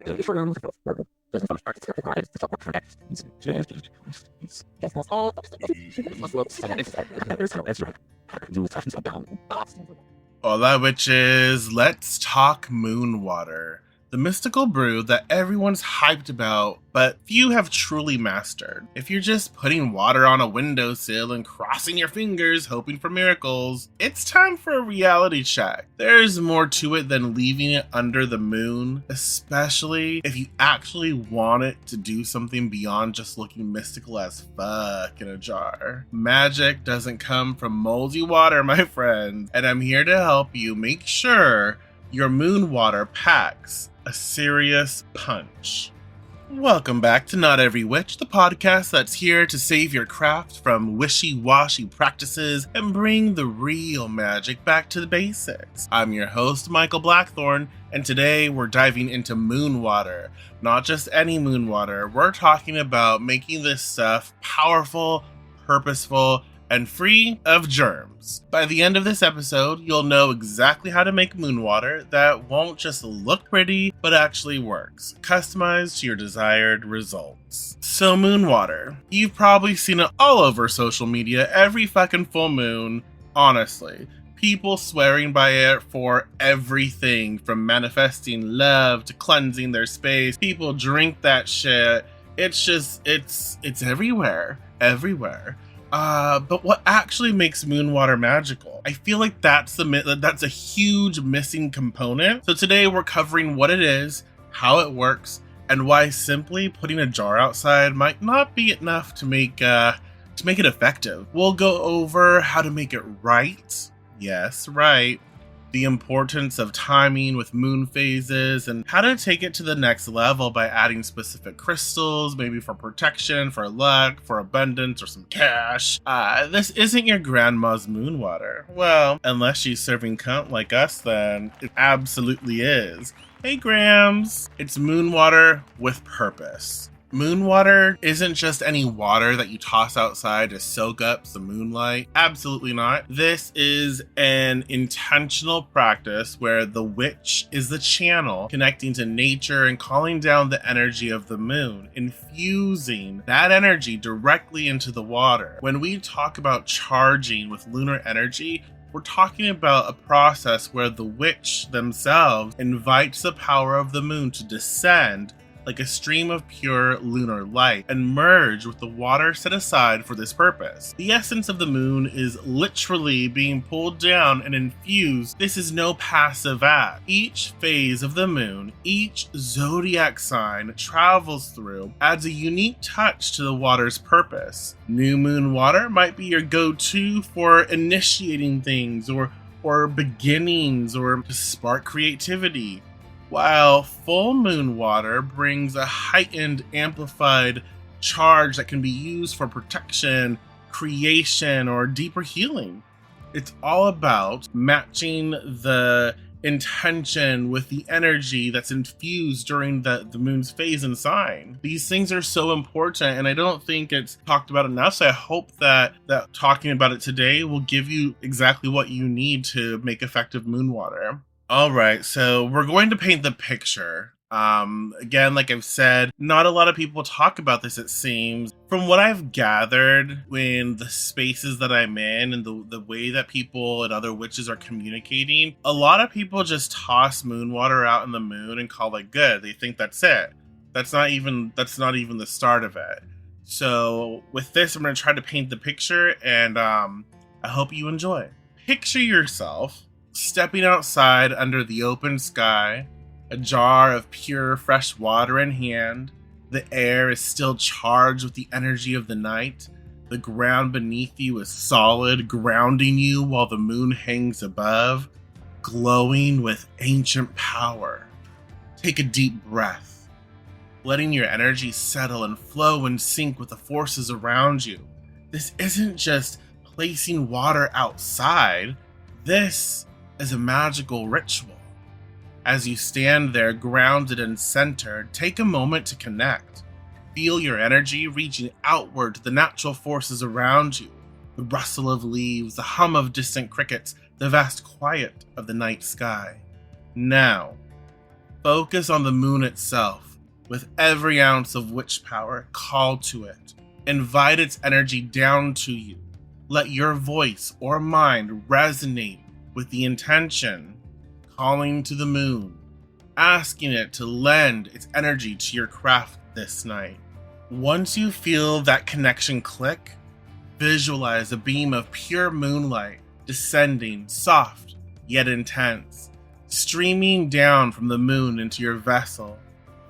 Hola, witches! Let's talk moon water. The mystical brew that everyone's hyped about, but few have truly mastered. If you're just putting water on a windowsill and crossing your fingers hoping for miracles, it's time for a reality check. There's more to it than leaving it under the moon, especially if you actually want it to do something beyond just looking mystical as fuck in a jar. Magic doesn't come from moldy water, my friend, and I'm here to help you make sure your moon water packs a serious punch. Welcome back to Not Every Witch, the podcast that's here to save your craft from wishy-washy practices and bring the real magic back to the basics. I'm your host, Michael Blackthorn, and today we're diving into moon water. Not just any moon water, we're talking about making this stuff powerful, purposeful, and free of germs. By the end of this episode, you'll know exactly how to make moon water that won't just look pretty, but actually works, customized to your desired results. So moon water. You've probably seen it all over social media every fucking full moon, honestly. People swearing by it for everything from manifesting love to cleansing their space. People drink that shit. It's everywhere. But what actually makes moon water magical? I feel like that's a huge missing component. So today we're covering what it is, how it works, and why simply putting a jar outside might not be enough to make it effective. We'll go over how to make it right. Yes, right. The importance of timing with moon phases, and how to take it to the next level by adding specific crystals, maybe for protection, for luck, for abundance, or some cash. This isn't your grandma's moon water. Well, unless she's serving cunt like us, then it absolutely is. Hey Grams! It's moon water with purpose. Moon water isn't just any water that you toss outside to soak up some moonlight. Absolutely not. This is an intentional practice where the witch is the channel connecting to nature and calling down the energy of the moon, infusing that energy directly into the water. When we talk about charging with lunar energy, we're talking about a process where the witch themselves invites the power of the moon to descend like a stream of pure lunar light and merge with the water set aside for this purpose. The essence of the moon is literally being pulled down and infused. This is no passive act. Each phase of the moon, each zodiac sign it travels through adds a unique touch to the water's purpose. New moon water might be your go-to for initiating things or beginnings or to spark creativity, while full moon water brings a heightened, amplified charge that can be used for protection, creation, or deeper healing. It's all about matching the intention with the energy that's infused during the moon's phase and sign. These things are so important, and I don't think it's talked about enough, so I hope that talking about it today will give you exactly what you need to make effective moon water. All right, so we're going to paint the picture. Again, like I've said, not a lot of people talk about this, it seems. From what I've gathered in the spaces that I'm in and the way that people and other witches are communicating, a lot of people just toss moon water out in the moon and call it good. They think that's it. That's not even the start of it. So with this, I'm going to try to paint the picture, and I hope you enjoy. Picture yourself stepping outside under the open sky, a jar of pure fresh water in hand. The air is still charged with the energy of the night. The ground beneath you is solid, grounding you while the moon hangs above, glowing with ancient power. Take a deep breath, letting your energy settle and flow in sync with the forces around you. This isn't just placing water outside. This is a magical ritual. As you stand there grounded and centered, take a moment to connect. Feel your energy reaching outward to the natural forces around you. The rustle of leaves, the hum of distant crickets, the vast quiet of the night sky. Now, Focus on the moon itself, with every ounce of witch power called to it. Invite its energy down to you. Let your voice or mind resonate with the intention, calling to the moon, asking it to lend its energy to your craft this night. Once you feel that connection click, visualize a beam of pure moonlight descending, soft yet intense, streaming down from the moon into your vessel.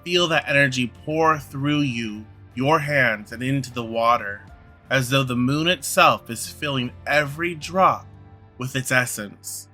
Feel that energy pour through you, your hands, and into the water, as though the moon itself is filling every drop with its essence.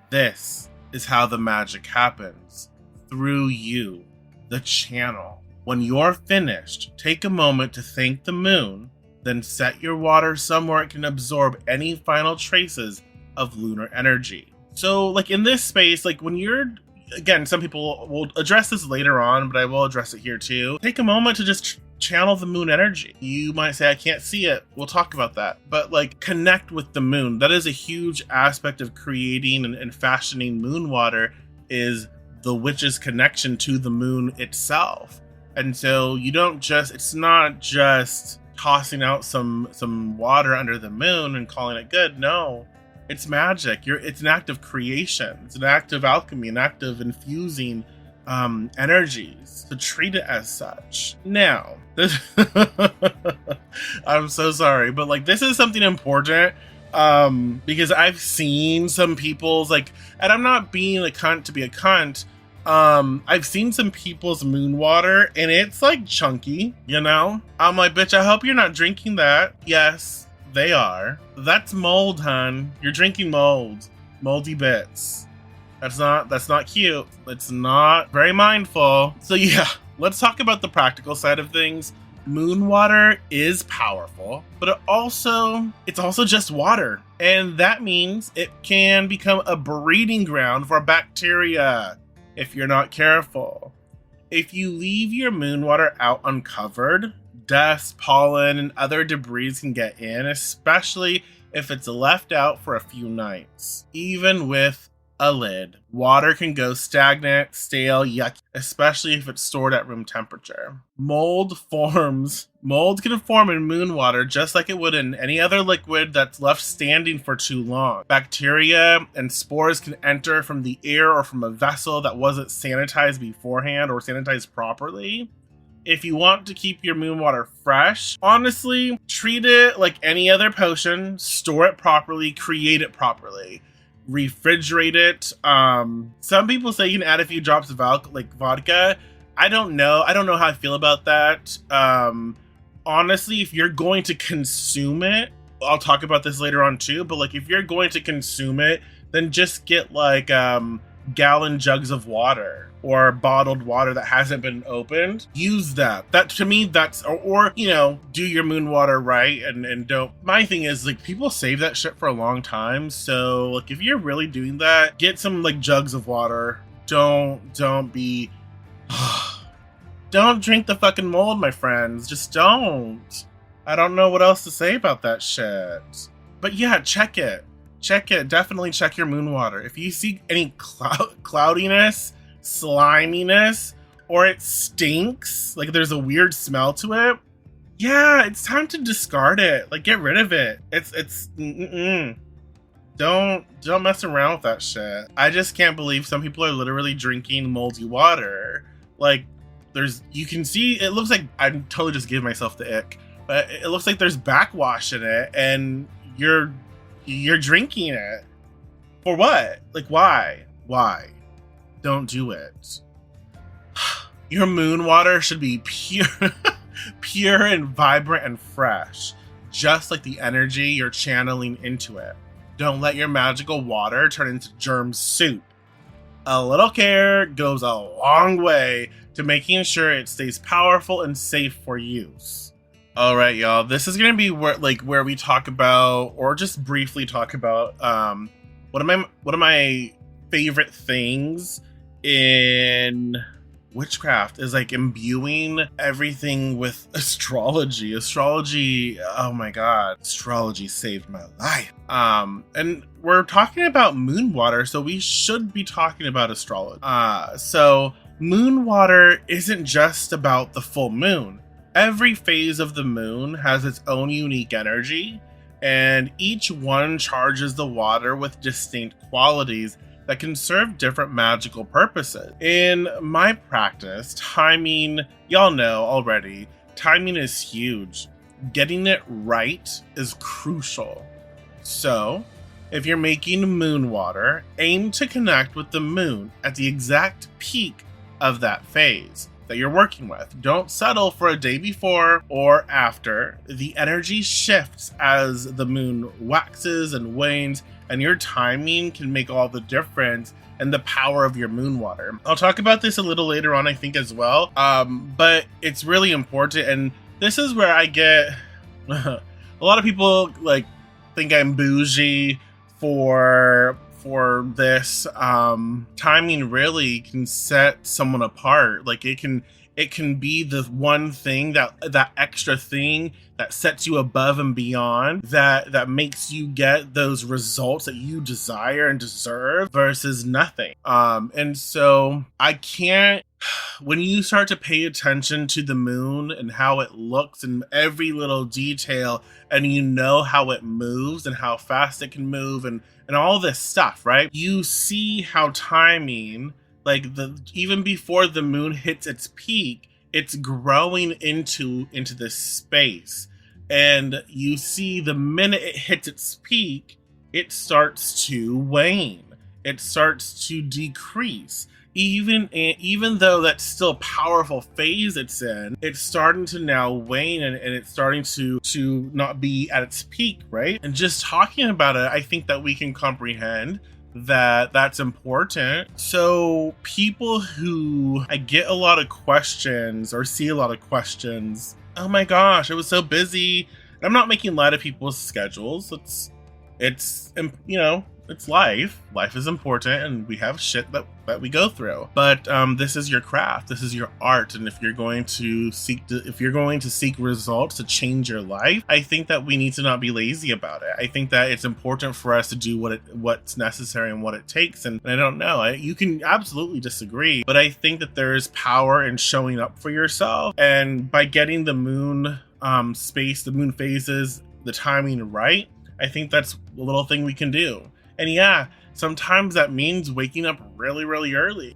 This is how the magic happens. Through you, the channel. When you're finished, take a moment to thank the moon, then set your water somewhere it can absorb any final traces of lunar energy. So, like in this space, like when you're, again, some people will address this later on, but I will address it here too. Take a moment to just channel the moon energy. You might say, I can't see it. We'll talk about that. But like connect with the moon. That is a huge aspect of creating and fashioning moon water, is the witch's connection to the moon itself. And so you don't just, it's not just tossing out some water under the moon and calling it good. No, it's magic. It's an act of creation. It's an act of alchemy, an act of infusing energies. So treat it as such. Now, this I'm so sorry, but like this is something important because I've seen some people's like, and I'm not being a cunt to be a cunt. I've seen some people's moon water and it's like chunky, you know? I'm like, bitch, I hope you're not drinking that. Yes, they are. That's mold, hun. You're drinking mold. Moldy bits. That's not cute. It's not very mindful. So yeah, let's talk about the practical side of things. Moon water is powerful, but it's also just water. And that means it can become a breeding ground for bacteria if you're not careful. If you leave your moon water out uncovered, dust, pollen, and other debris can get in, especially if it's left out for a few nights. Even with a lid, water can go stagnant, stale, yucky, especially if it's stored at room temperature. Mold can form in moon water just like it would in any other liquid that's left standing for too long. Bacteria and spores can enter from the air or from a vessel that wasn't sanitized beforehand or sanitized properly. If you want to keep your moon water fresh, honestly, treat it like any other potion, store it properly, create it properly. Refrigerate it. Some people say you can add a few drops of vodka. I don't know how I feel about that. Honestly, if you're going to consume it, I'll talk about this later on too, but like if you're going to consume it, then just get like gallon jugs of water or bottled water that hasn't been opened. Use that. That to me, that's or you know, do your moon water right and don't. My thing is like people save that shit for a long time. So like if you're really doing that, get some like jugs of water. Don't be don't drink the fucking mold, my friends. Just don't. I don't know what else to say about that shit. But yeah, check it. Definitely check your moon water. If you see any cloudiness, sliminess, or it stinks, like there's a weird smell to it, yeah, it's time to discard it. Like get rid of it. Don't mess around with that shit. I just can't believe some people are literally drinking moldy water. Like you can see, it looks like, I'm totally just giving myself the ick, but it looks like there's backwash in it and you're drinking it. For what? Like why? Don't do it. Your moon water should be pure and vibrant and fresh, just like the energy you're channeling into it. Don't let your magical water turn into germ soup. A little care goes a long way to making sure it stays powerful and safe for use. All right, y'all. This is gonna be where we talk about, or just briefly talk about, one of my favorite things in witchcraft is like imbuing everything with astrology. Oh my god, astrology saved my life. And we're talking about moon water, so we should be talking about astrology. So moon water isn't just about the full moon. Every phase of the moon has its own unique energy, and each one charges the water with distinct qualities that can serve different magical purposes. In my practice, timing, y'all know already, timing is huge. Getting it right is crucial. So, if you're making moon water, aim to connect with the moon at the exact peak of that phase that you're working with. Don't settle for a day before or after. The energy shifts as the moon waxes and wanes, and your timing can make all the difference in the power of your moon water. I'll talk about this a little later on, I think, as well. But it's really important, and this is where I get a lot of people like think I'm bougie for this. Timing really can set someone apart. Like it can be the one thing that extra thing that sets you above and beyond, that makes you get those results that you desire and deserve versus nothing. And so I can't, when you start to pay attention to the moon and how it looks in every little detail, and you know how it moves and how fast it can move and all this stuff, right? You see how timing, like even before the moon hits its peak, it's growing into this space. And you see the minute it hits its peak, it starts to wane. It starts to decrease. Even though that's still a powerful phase it's in, it's starting to now wane and it's starting to not be at its peak, right? And just talking about it, I think that we can comprehend that that's important. So people who I get a lot of questions or see a lot of questions, oh my gosh, I was so busy. And I'm not making light of people's schedules. It's it's life. Life is important, and we have shit that we go through. But this is your craft. This is your art. And if you're going to seek results to change your life, I think that we need to not be lazy about it. I think that it's important for us to do what's necessary and what it takes. And I don't know. You can absolutely disagree, but I think that there is power in showing up for yourself, and by getting the moon space, the moon phases, the timing right, I think that's a little thing we can do. And yeah, sometimes that means waking up really, really early,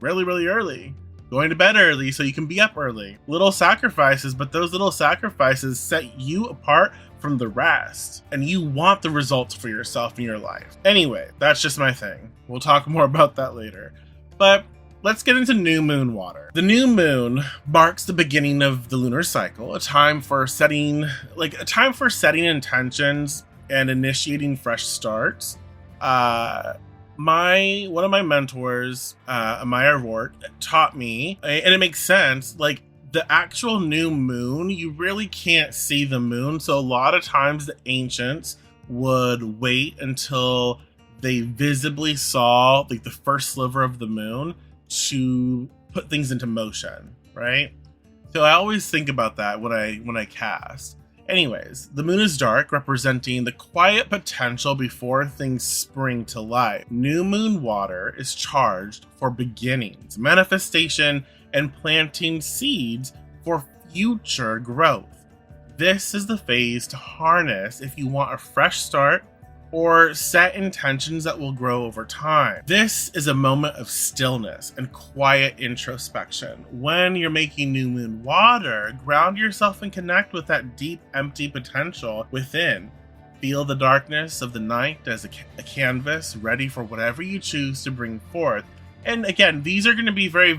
going to bed early so you can be up early. Little sacrifices, but those little sacrifices set you apart from the rest, and you want the results for yourself in your life. Anyway, that's just my thing. We'll talk more about that later. But let's get into new moon water. The new moon marks the beginning of the lunar cycle, a time for setting intentions and initiating fresh starts. One of my mentors, Amaya Rourke, taught me, and it makes sense, like the actual new moon, you really can't see the moon. So a lot of times the ancients would wait until they visibly saw like the first sliver of the moon to put things into motion, right? So I always think about that when I cast. Anyways, the moon is dark, representing the quiet potential before things spring to life. New moon water is charged for beginnings, manifestation, and planting seeds for future growth. This is the phase to harness if you want a fresh start or set intentions that will grow over time. This is a moment of stillness and quiet introspection. When you're making new moon water, ground yourself and connect with that deep, empty potential within. Feel the darkness of the night as a canvas ready for whatever you choose to bring forth. And again, these are going to be very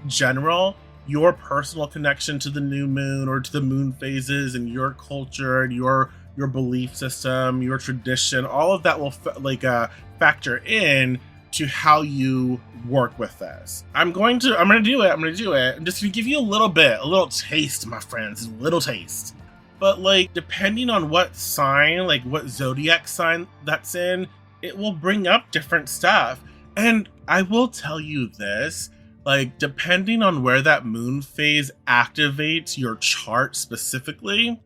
general. Your personal connection to the new moon or to the moon phases and your culture and your belief system, your tradition, all of that will factor in to how you work with this. I'm going to do it. I'm just going to give you a little taste, my friends, a little taste. But like, depending on what sign, like what zodiac sign that's in, it will bring up different stuff. And I will tell you this, like, depending on where that moon phase activates your chart specifically,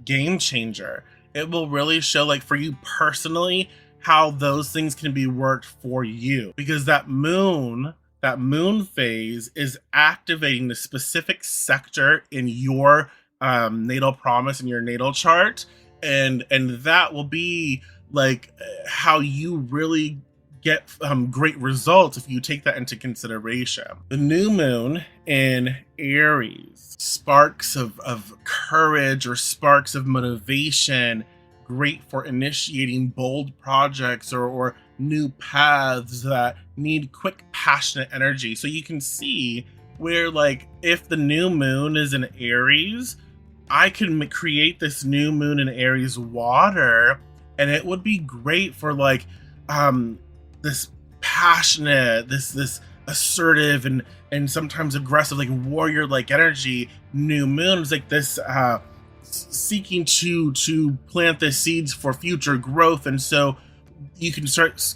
game changer. It will really show, like, for you personally, how those things can be worked for you, because that moon that moon phase is activating the specific sector in your natal promise in your natal chart, and that will be like how you really get great results if you take that into consideration. The new moon in Aries, sparks of courage or sparks of motivation, great for initiating bold projects or new paths that need quick, passionate energy. So you can see where, like, if the new moon is in Aries, I can create this new moon in Aries water, and it would be great for like this passionate, this assertive and sometimes aggressive, like warrior like energy. New moon is like this seeking to plant the seeds for future growth, and so you can start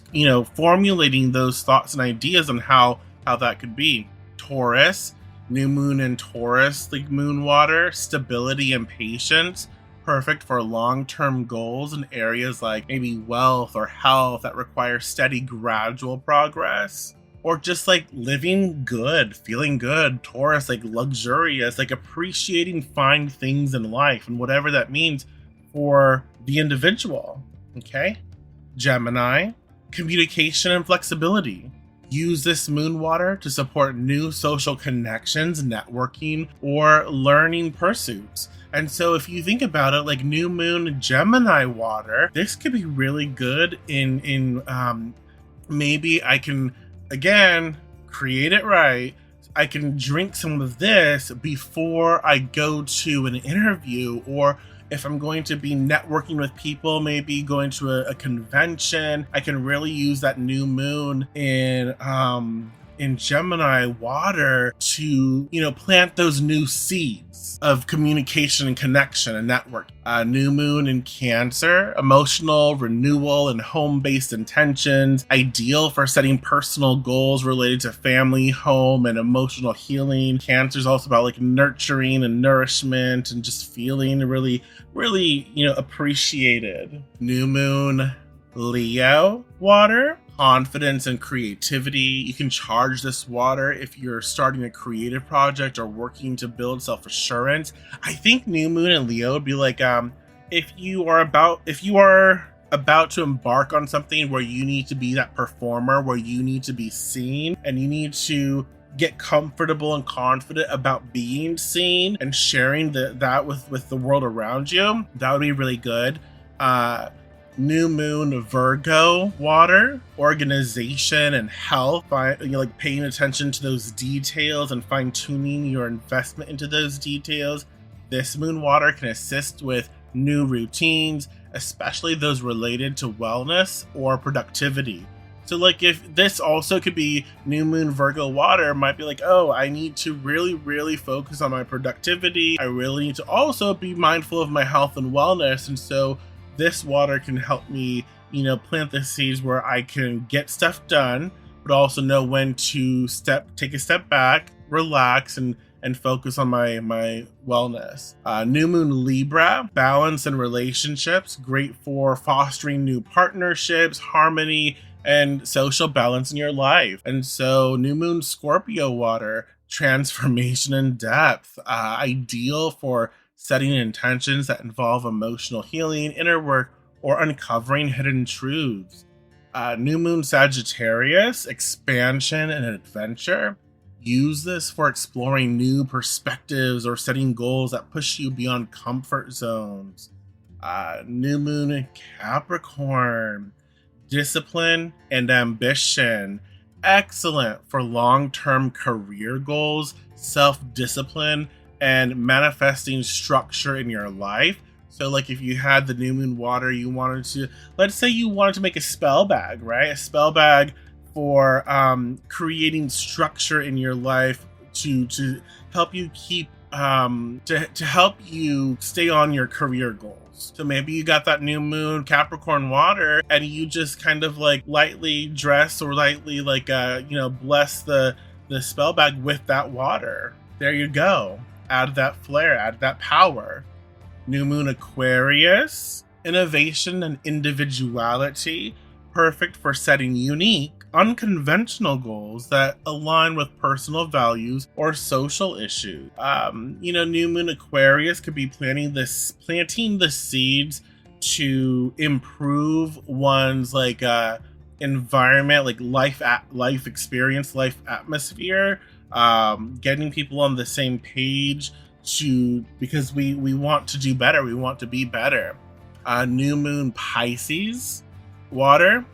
formulating those thoughts and ideas on how that could be. Taurus, new moon in Taurus, like moon water, stability and patience, perfect for long-term goals in areas like maybe wealth or health that require steady, gradual progress. Or just like living good, feeling good. Taurus, like luxurious, like appreciating fine things in life and whatever that means for the individual. Okay? Gemini, communication and flexibility. Use this moon water to support new social connections, networking, or learning pursuits. And so if you think about it, like new moon Gemini water, this could be really good in maybe I can, again, create it right. I can drink some of this before I go to an interview, or if I'm going to be networking with people, maybe going to a convention, I can really use that new moon in Gemini water to, plant those new seeds of communication and connection and network. New moon in Cancer, emotional renewal and home-based intentions, ideal for setting personal goals related to family, home, and emotional healing. Cancer is also about like nurturing and nourishment and just feeling really, really, appreciated. New moon Leo water, confidence and creativity. You can charge this water if you're starting a creative project or working to build self-assurance. I think new moon in Leo would be like if you are about to embark on something where you need to be that performer, where you need to be seen and you need to get comfortable and confident about being seen and sharing that with the world around you. That would be really good. New moon Virgo water, organization and health, like paying attention to those details and fine-tuning your investment into those details. This moon water can assist with new routines, especially those related to wellness or productivity. So like if this also could be new moon Virgo water, might be like, oh, I need to really, really focus on my productivity. I really need to also be mindful of my health and wellness. And so this water can help me, plant the seeds where I can get stuff done, but also know when to take a step back, relax, and focus on my wellness. New moon Libra, balance and relationships, great for fostering new partnerships, harmony, and social balance in your life. And so new moon Scorpio water, transformation and depth, ideal for setting intentions that involve emotional healing, inner work, or uncovering hidden truths. New moon Sagittarius, expansion and adventure. Use this for exploring new perspectives or setting goals that push you beyond comfort zones. New moon Capricorn, discipline and ambition. Excellent for long-term career goals, self-discipline, and manifesting structure in your life. So like if you had the new moon water, let's say you wanted to make a spell bag, right? A spell bag for creating structure in your life to help you keep to help you stay on your career goals. So maybe you got that new moon Capricorn water and you just kind of like lightly dress or lightly like bless the spell bag with that water. There you go. Add that flair, add that power. New moon Aquarius, innovation and individuality, perfect for setting unique, unconventional goals that align with personal values or social issues. New moon Aquarius could be planting the seeds to improve one's environment, like life experience, life atmosphere, getting people on the same page because we want to do better, we want to be better. New moon Pisces water,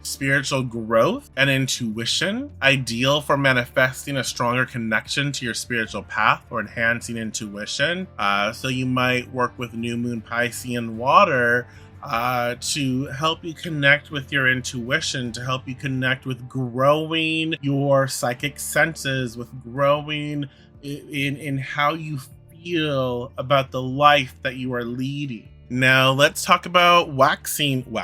spiritual growth and intuition, ideal for manifesting a stronger connection to your spiritual path or enhancing intuition. So you might work with new moon Piscean water to help you connect with your intuition, to help you connect with growing your psychic senses, with growing in how you feel about the life that you are leading. Now let's talk about waxing moon,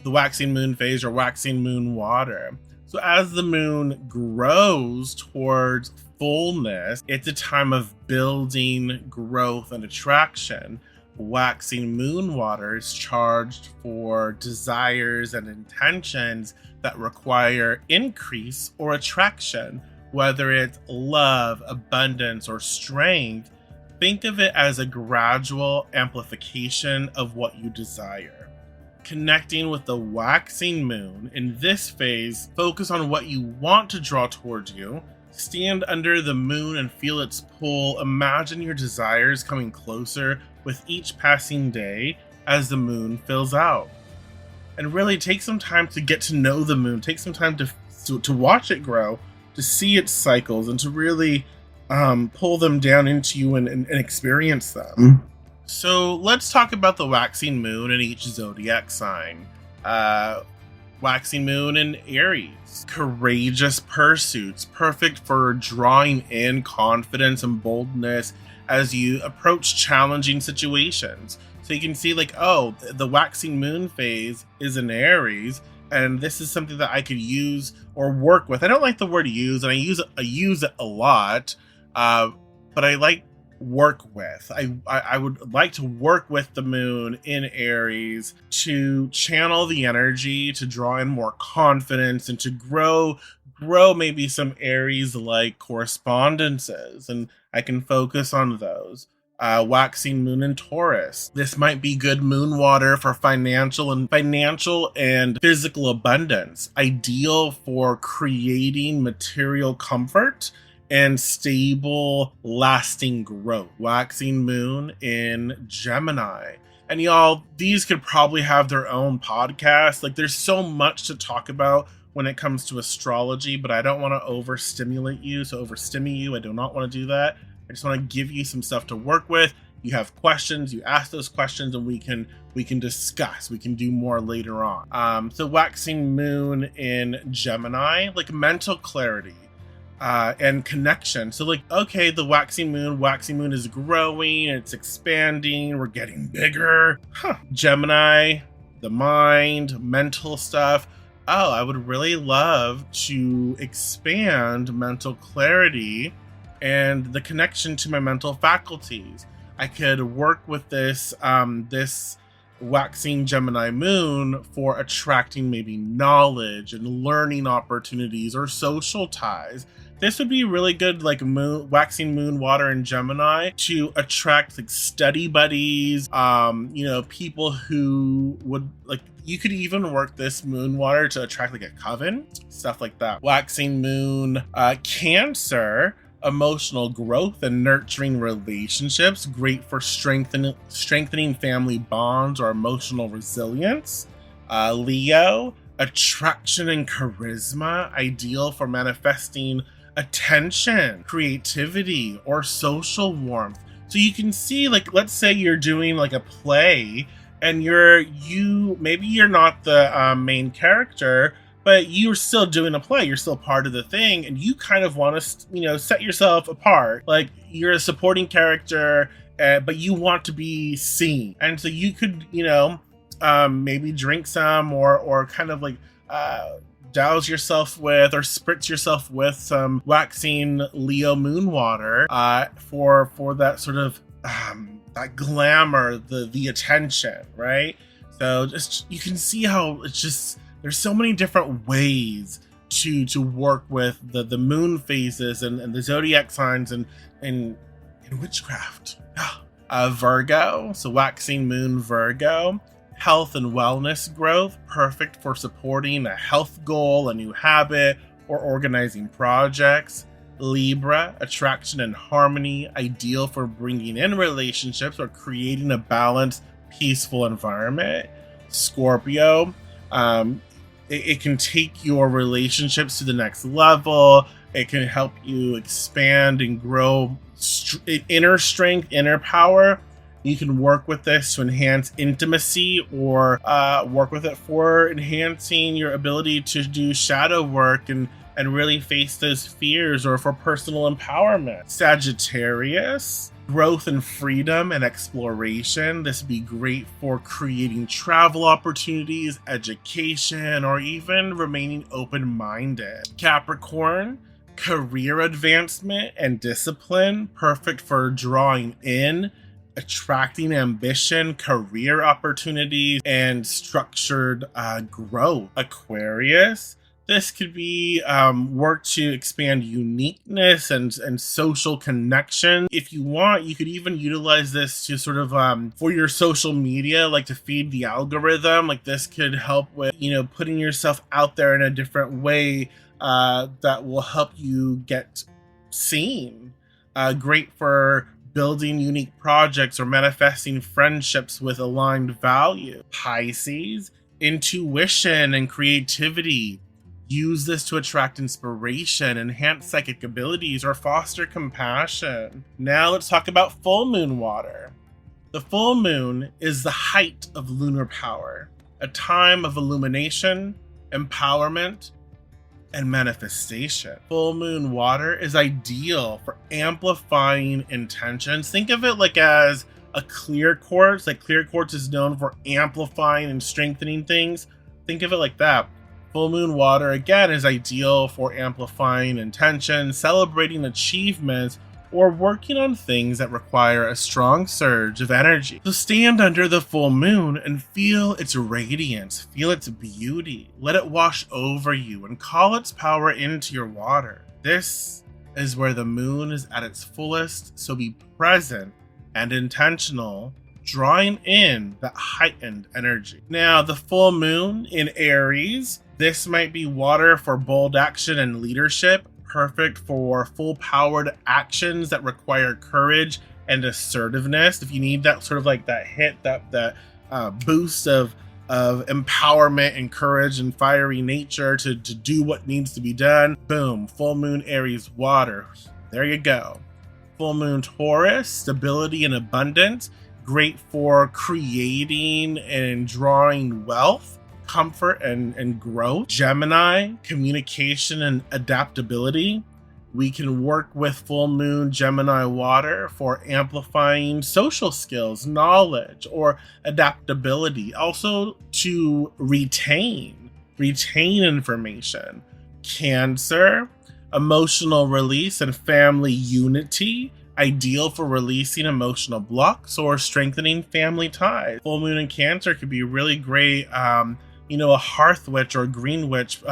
the waxing moon phase or waxing moon water. So as the moon grows towards fullness, it's a time of building, growth, and attraction. Waxing moon water is charged for desires and intentions that require increase or attraction, whether it's love, abundance, or strength. Think of it as a gradual amplification of what you desire. Connecting with the waxing moon in this phase, focus on what you want to draw towards you. Stand under the moon and feel its pull. Imagine your desires coming closer with each passing day as the moon fills out. And really take some time to get to know the moon. Take some time to watch it grow, to see its cycles, and to really pull them down into you and experience them. So let's talk about the waxing moon in each zodiac sign. Waxing moon in Aries, courageous pursuits, perfect for drawing in confidence and boldness as you approach challenging situations. So you can see the waxing moon phase is in Aries, and this is something that I could use or work with. I don't like the word use, and I use it a lot. But I like work with. I would like to work with the moon in Aries to channel the energy, to draw in more confidence, and to grow maybe some Aries-like correspondences, and I can focus on those. Waxing moon in Taurus. This might be good moon water for financial and physical abundance, ideal for creating material comfort and stable, lasting growth. Waxing moon in Gemini. And y'all, these could probably have their own podcast. There's so much to talk about when it comes to astrology, but I don't want to overstimulate you. I do not want to do that. I just want to give you some stuff to work with. You have questions, you ask those questions, and we can discuss. We can do more later on. So waxing moon in Gemini, mental clarity. And connection. So the waxing moon is growing, it's expanding, we're getting bigger. Gemini, the mind, mental stuff. I would really love to expand mental clarity and the connection to my mental faculties. I could work with this waxing Gemini moon for attracting maybe knowledge and learning opportunities or social ties. This would be really good, waxing moon water in Gemini to attract study buddies, people who would you could even work this moon water to attract a coven, stuff like that. Waxing moon Cancer, emotional growth and nurturing relationships, great for strengthening family bonds or emotional resilience. Leo, attraction and charisma, ideal for manifesting attention, creativity, or social warmth. So you can see, let's say you're doing a play, and maybe you're not the main character, but you're still doing a play. You're still part of the thing, and you kind of want to, set yourself apart. You're a supporting character, but you want to be seen, and so you could, maybe drink some or kind of douse yourself with or spritz yourself with some waxing Leo moon water for that sort of that glamour, the attention, right? So just you can see how it's just there's so many different ways to work with the moon phases and the zodiac signs and witchcraft. Virgo, so waxing moon Virgo, health and wellness growth, perfect for supporting a health goal, a new habit, or organizing projects. Libra, attraction and harmony, ideal for bringing in relationships or creating a balanced, peaceful environment. Scorpio, it can take your relationships to the next level. It can help you expand and grow inner strength, inner power. You can work with this to enhance intimacy or work with it for enhancing your ability to do shadow work and really face those fears, or for personal empowerment. Sagittarius, growth and freedom and exploration. This would be great for creating travel opportunities, education, or even remaining open-minded. Capricorn, career advancement and discipline, perfect for drawing in, attracting ambition, career opportunities, and structured growth. Aquarius, this could be work to expand uniqueness and social connection. If you want, you could even utilize this to sort of for your social media, like to feed the algorithm. Like this could help with, putting yourself out there in a different way that will help you get seen. Great for building unique projects or manifesting friendships with aligned value. Pisces, intuition and creativity. Use this to attract inspiration, enhance psychic abilities, or foster compassion. Now let's talk about full moon water. The full moon is the height of lunar power, a time of illumination, empowerment, and manifestation. Full moon water is ideal for amplifying intentions. Think of it like as a clear quartz. Like clear quartz is known for amplifying and strengthening things. Think of it like that. Full moon water, again, is ideal for amplifying intention, celebrating achievements, or working on things that require a strong surge of energy. So stand under the full moon and feel its radiance, feel its beauty. Let it wash over you and call its power into your water. This is where the moon is at its fullest, so be present and intentional, drawing in that heightened energy. Now, the full moon in Aries, this might be water for bold action and leadership, perfect for full-powered actions that require courage and assertiveness. If you need that sort of like that hit, that boost of empowerment and courage and fiery nature to do what needs to be done, boom, full moon Aries water. There you go. Full moon Taurus, stability and abundance, great for creating and drawing wealth, comfort and growth. Gemini, communication and adaptability. We can work with full moon Gemini water for amplifying social skills, knowledge, or adaptability. Also to retain information. Cancer, emotional release and family unity. Ideal for releasing emotional blocks or strengthening family ties. Full moon in Cancer could be really great, a hearth witch or green witch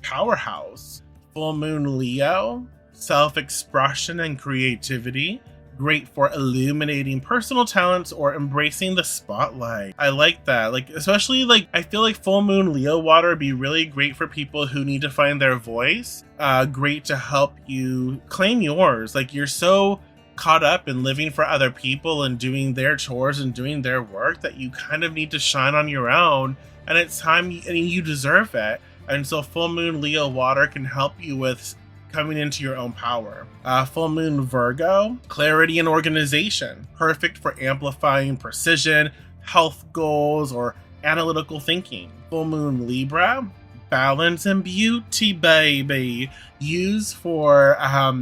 powerhouse. Full moon Leo, self-expression and creativity. Great for illuminating personal talents or embracing the spotlight. I like that. Especially I feel like full moon Leo water would be really great for people who need to find their voice. Great to help you claim yours. You're so caught up in living for other people and doing their chores and doing their work that you kind of need to shine on your own. And it's time, you deserve it. And so full moon Leo water can help you with coming into your own power. Full moon Virgo, clarity and organization. Perfect for amplifying precision, health goals, or analytical thinking. Full moon Libra, balance and beauty, baby. Use for,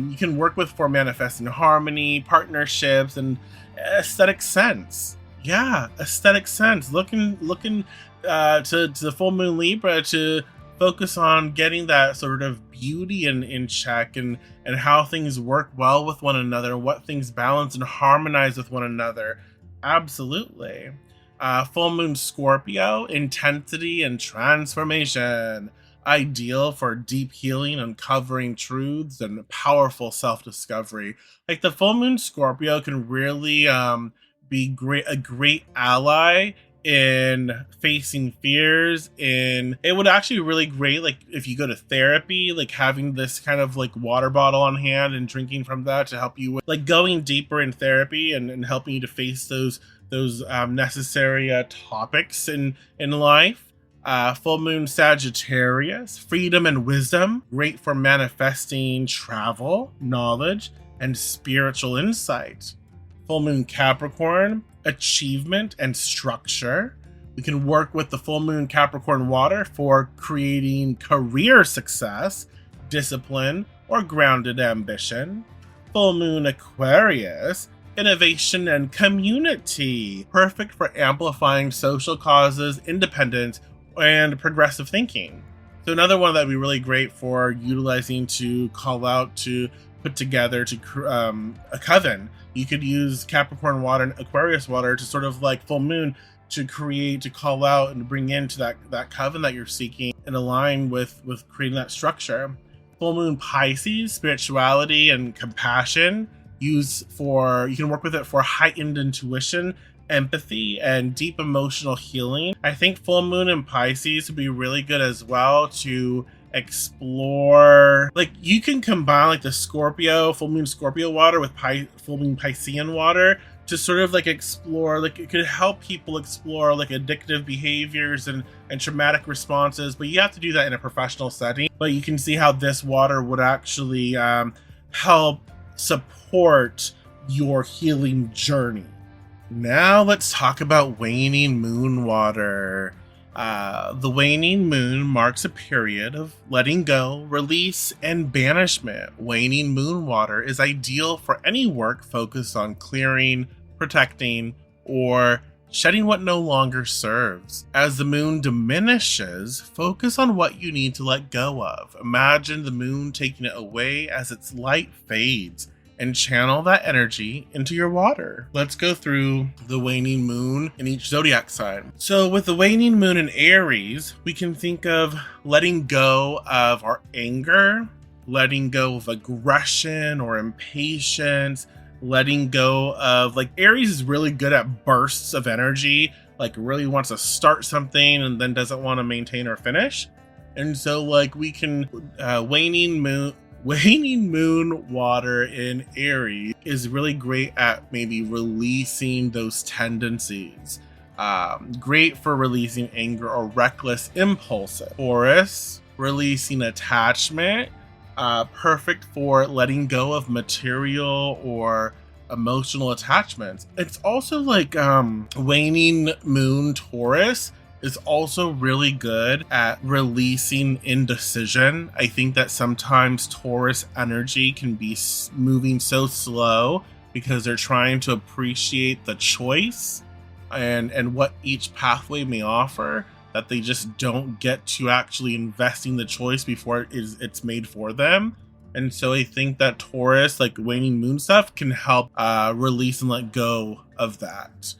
you can work with for manifesting harmony, partnerships, and aesthetic sense. Yeah, aesthetic sense. Looking to the full moon Libra to focus on getting that sort of beauty in check and how things work well with one another, what things balance and harmonize with one another. Absolutely. Full moon Scorpio, intensity and transformation. Ideal for deep healing, uncovering truths, and powerful self-discovery. Like the full moon Scorpio can really be a great ally in facing fears. And it would actually be really great, like if you go to therapy, like having this kind of like water bottle on hand and drinking from that to help you with like going deeper in therapy and helping you to face those necessary topics in life. Full moon Sagittarius, freedom and wisdom, great for manifesting travel, knowledge, and spiritual insight. Full moon Capricorn, achievement and structure. We can work with the full moon Capricorn water for creating career success, discipline, or grounded ambition. Full moon Aquarius, innovation and community, perfect for amplifying social causes, independence, and progressive thinking. So another one that would be really great for utilizing to call out, to put together to a coven. You could use Capricorn water and Aquarius water to sort of like full moon to create, to call out and bring into that coven that you're seeking and align with creating that structure. Full moon Pisces, spirituality and compassion. You can work with it for heightened intuition, empathy, and deep emotional healing. I think full moon in Pisces would be really good as well to explore. Like you can combine like the full moon Scorpio water with full moon Piscean water to sort of like explore, like it could help people explore like addictive behaviors and traumatic responses, but you have to do that in a professional setting. But you can see how this water would actually help support your healing journey. Now let's talk about waning moon water. The waning moon marks a period of letting go, release, and banishment. Waning moon water is ideal for any work focused on clearing, protecting, or shedding what no longer serves. As the moon diminishes, focus on what you need to let go of. Imagine the moon taking it away as its light fades, and channel that energy into your water. Let's go through the waning moon in each zodiac sign. So with the waning moon in Aries, we can think of letting go of our anger, letting go of aggression or impatience, letting go of, like, Aries is really good at bursts of energy, like really wants to start something and then doesn't want to maintain or finish. And so like we can waning moon water in Aries is really great at maybe releasing those tendencies. Great for releasing anger or reckless impulses. Taurus, releasing attachment. Perfect for letting go of material or emotional attachments. It's also like waning moon Taurus is also really good at releasing indecision. I think that sometimes Taurus energy can be moving so slow because they're trying to appreciate the choice and what each pathway may offer, that they just don't get to actually investing the choice before it's made for them. And so I think that Taurus, like waning moon stuff, can help release and let go of that.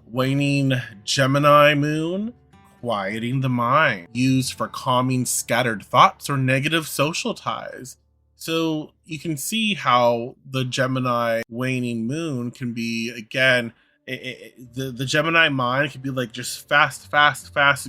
Waning Gemini moon, quieting the mind, used for calming scattered thoughts or negative social ties. So you can see how the Gemini waning moon can be, again, the Gemini mind can be like just fast,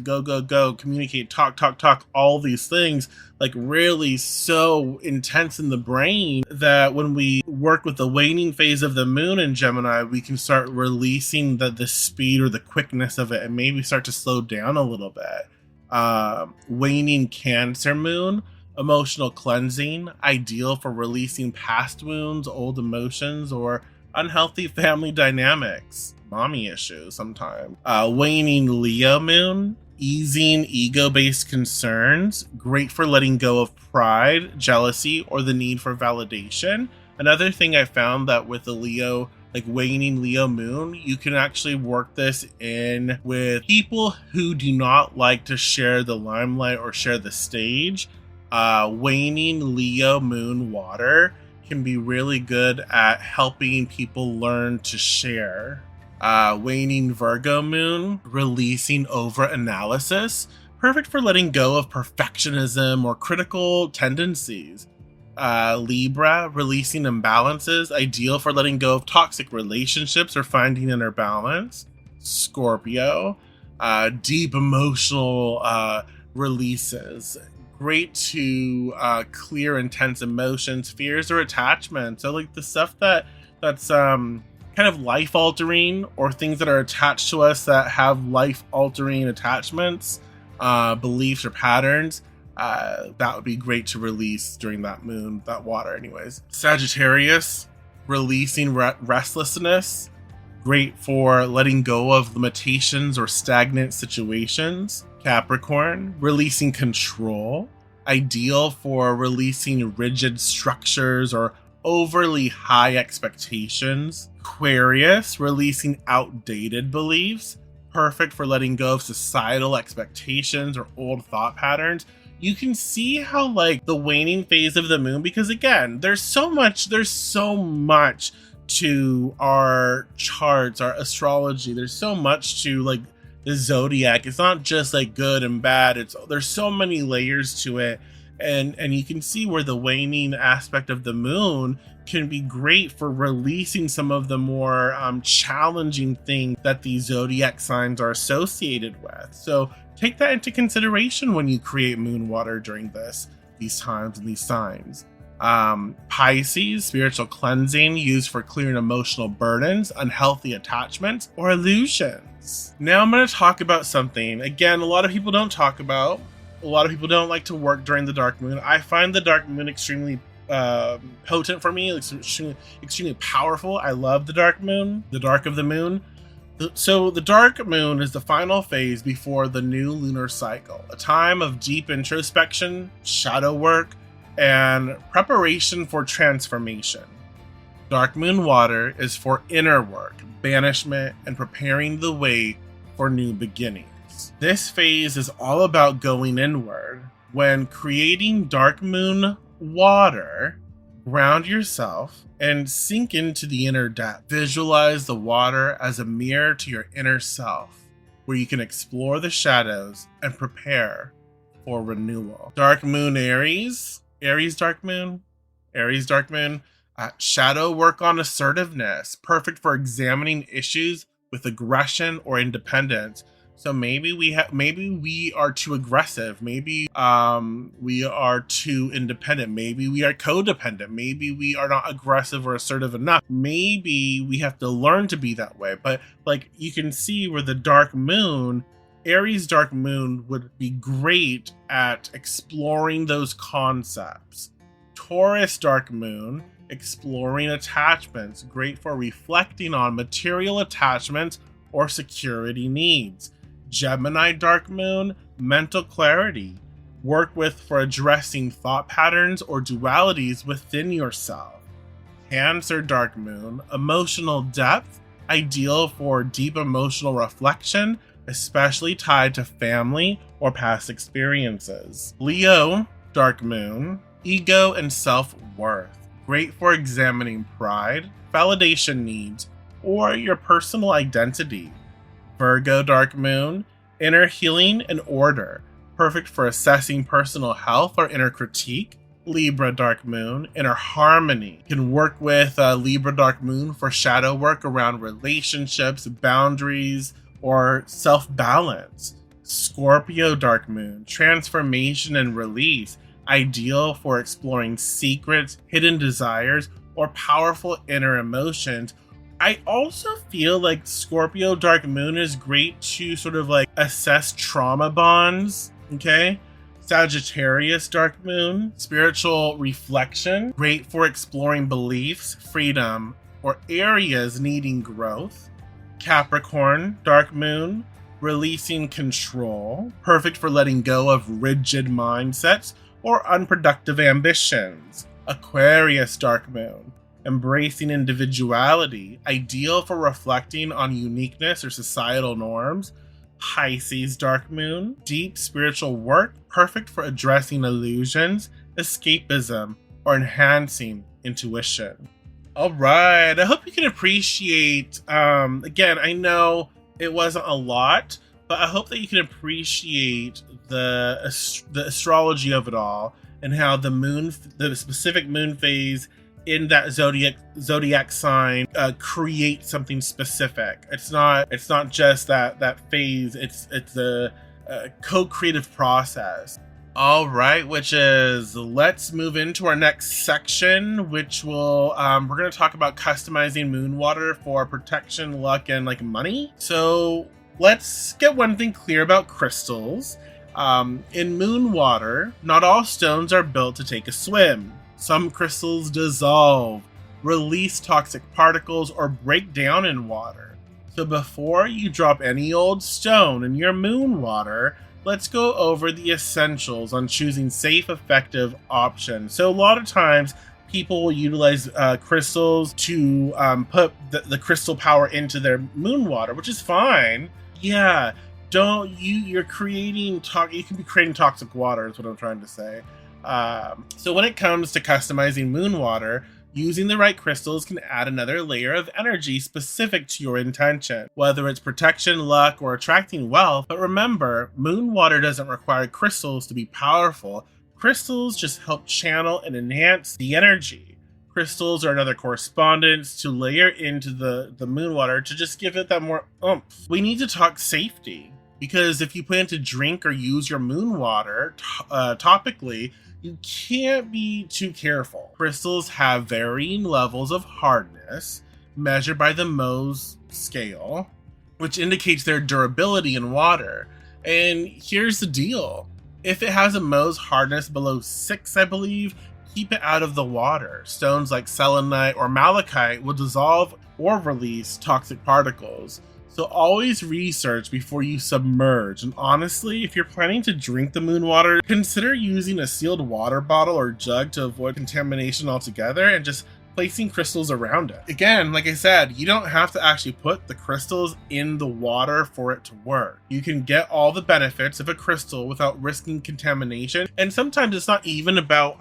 go, communicate, talk, all these things, like really so intense in the brain that when we work with the waning phase of the moon in Gemini, we can start releasing the speed or the quickness of it and maybe start to slow down a little bit. Waning Cancer moon, emotional cleansing, ideal for releasing past wounds, old emotions, or unhealthy family dynamics, mommy issues sometimes. Waning Leo moon, easing ego-based concerns, great for letting go of pride, jealousy, or the need for validation. Another thing I found that with the Leo, like waning Leo moon, you can actually work this in with people who do not like to share the limelight or share the stage. Waning Leo moon water can be really good at helping people learn to share. Waning Virgo moon, releasing over-analysis, perfect for letting go of perfectionism or critical tendencies. Libra, releasing imbalances, ideal for letting go of toxic relationships or finding inner balance. Scorpio, deep emotional releases, great to clear intense emotions, fears, or attachments. So like the stuff that's kind of life altering, or things that are attached to us that have life altering attachments, beliefs, or patterns. That would be great to release during that moon, that water anyways. Sagittarius, releasing restlessness, great for letting go of limitations or stagnant situations. Capricorn, releasing control, ideal for releasing rigid structures or overly high expectations. Aquarius, releasing outdated beliefs, perfect for letting go of societal expectations or old thought patterns. You can see how like the waning phase of the moon, because again, there's so much to our charts, our astrology. There's so much to like the zodiac. It's not just like good and bad. There's so many layers to it. And you can see where the waning aspect of the moon can be great for releasing some of the more challenging things that the zodiac signs are associated with. So take that into consideration when you create moon water during these times and these signs. Pisces, spiritual cleansing, used for clearing emotional burdens, unhealthy attachments, or illusions. Now I'm going to talk about something, again, a lot of people don't talk about. A lot of people don't like to work during the dark moon. I find the dark moon extremely potent for me, extremely powerful. I love the dark moon, the dark of the moon. So the dark moon is the final phase before the new lunar cycle, a time of deep introspection, shadow work, and preparation for transformation. Dark moon water is for inner work, banishment, and preparing the way for new beginnings. This phase is all about going inward. When creating dark moon water, ground yourself and sink into the inner depth. Visualize the water as a mirror to your inner self, where you can explore the shadows and prepare for renewal. Dark moon Aries, dark moon, shadow work on assertiveness, perfect for examining issues with aggression or independence. So maybe we are too aggressive. Maybe we are too independent. Maybe we are codependent. Maybe we are not aggressive or assertive enough. Maybe we have to learn to be that way. But like you can see where the dark moon, Aries dark moon, would be great at exploring those concepts. Taurus dark moon, exploring attachments, great for reflecting on material attachments or security needs. Gemini dark moon, mental clarity, work with for addressing thought patterns or dualities within yourself. Cancer dark moon, emotional depth, ideal for deep emotional reflection, especially tied to family or past experiences. Leo dark moon, ego and self-worth, great for examining pride, validation needs, or your personal identity. Virgo dark moon, inner healing and order, perfect for assessing personal health or inner critique. Libra dark moon, inner harmony, can work with Libra dark moon for shadow work around relationships, boundaries, or self-balance. Scorpio dark moon, transformation and release, ideal for exploring secrets, hidden desires, or powerful inner emotions. I also feel like Scorpio dark moon is great to sort of like assess trauma bonds, okay? Sagittarius dark moon, spiritual reflection, great for exploring beliefs, freedom, or areas needing growth. Capricorn dark moon, releasing control, perfect for letting go of rigid mindsets or unproductive ambitions. Aquarius dark moon, embracing individuality, ideal for reflecting on uniqueness or societal norms. Pisces dark moon, deep spiritual work, perfect for addressing illusions, escapism, or enhancing intuition. All right. I hope you can appreciate, again, I know it wasn't a lot, but I hope that you can appreciate the astrology of it all and how the specific moon phase in that zodiac sign create something specific. It's not just that phase. It's a co-creative process. All right, which is let's move into our next section, which will we're going to talk about customizing moon water for protection, luck, and like money. So let's get one thing clear about crystals. In moon water, not all stones are built to take a swim. Some crystals dissolve, release toxic particles, or break down in water. So before you drop any old stone in your moon water, let's go over the essentials on choosing safe, effective options. So a lot of times people will utilize crystals to put the crystal power into their moon water, which is fine. Yeah, you're creating you can be creating toxic water is what I'm trying to say. So when it comes to customizing moon water, using the right crystals can add another layer of energy specific to your intention, whether it's protection, luck, or attracting wealth. But remember, moon water doesn't require crystals to be powerful. Crystals just help channel and enhance the energy. Crystals are another correspondence to layer into the moon water to just give it that more oomph. We need to talk safety, because if you plan to drink or use your moon water topically, you can't be too careful. Crystals have varying levels of hardness, measured by the Mohs scale, which indicates their durability in water. And here's the deal. If it has a Mohs hardness below 6, I believe, keep it out of the water. Stones like selenite or malachite will dissolve or release toxic particles. So always research before you submerge. And honestly, if you're planning to drink the moon water, consider using a sealed water bottle or jug to avoid contamination altogether, and just placing crystals around it. Again, like I said, you don't have to actually put the crystals in the water for it to work. You can get all the benefits of a crystal without risking contamination. And sometimes it's not even about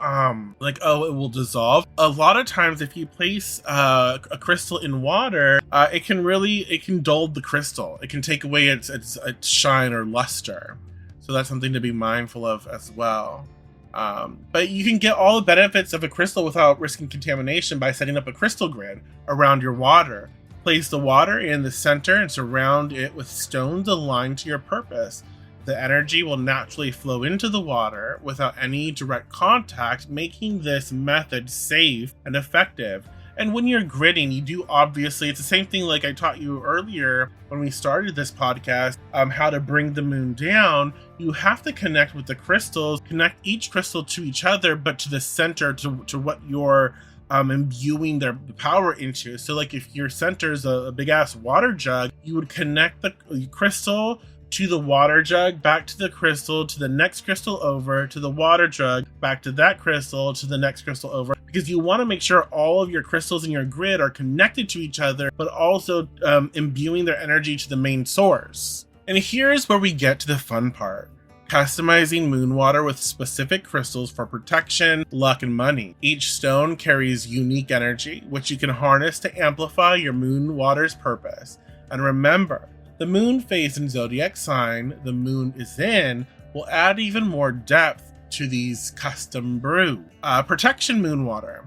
it will dissolve. A lot of times if you place a crystal in water, it can dull the crystal. It can take away its shine or luster. So that's something to be mindful of as well. But you can get all the benefits of a crystal without risking contamination by setting up a crystal grid around your water. Place the water in the center and surround it with stones aligned to your purpose. The energy will naturally flow into the water without any direct contact, making this method safe and effective. And when you're gridding, you do obviously, it's the same thing like I taught you earlier when we started this podcast, how to bring the moon down. You have to connect with the crystals, connect each crystal to each other, but to the center, to what you're imbuing the power into. So like if your center is a big ass water jug, you would connect the crystal to the water jug, back to the crystal, to the next crystal over, to the water jug, back to that crystal, to the next crystal over, because you want to make sure all of your crystals in your grid are connected to each other, but also imbuing their energy to the main source. And here's where we get to the fun part. Customizing moon water with specific crystals for protection, luck, and money. Each stone carries unique energy, which you can harness to amplify your moon water's purpose. And remember, the moon phase and zodiac sign the moon is in will add even more depth to these custom brew. Protection moon water.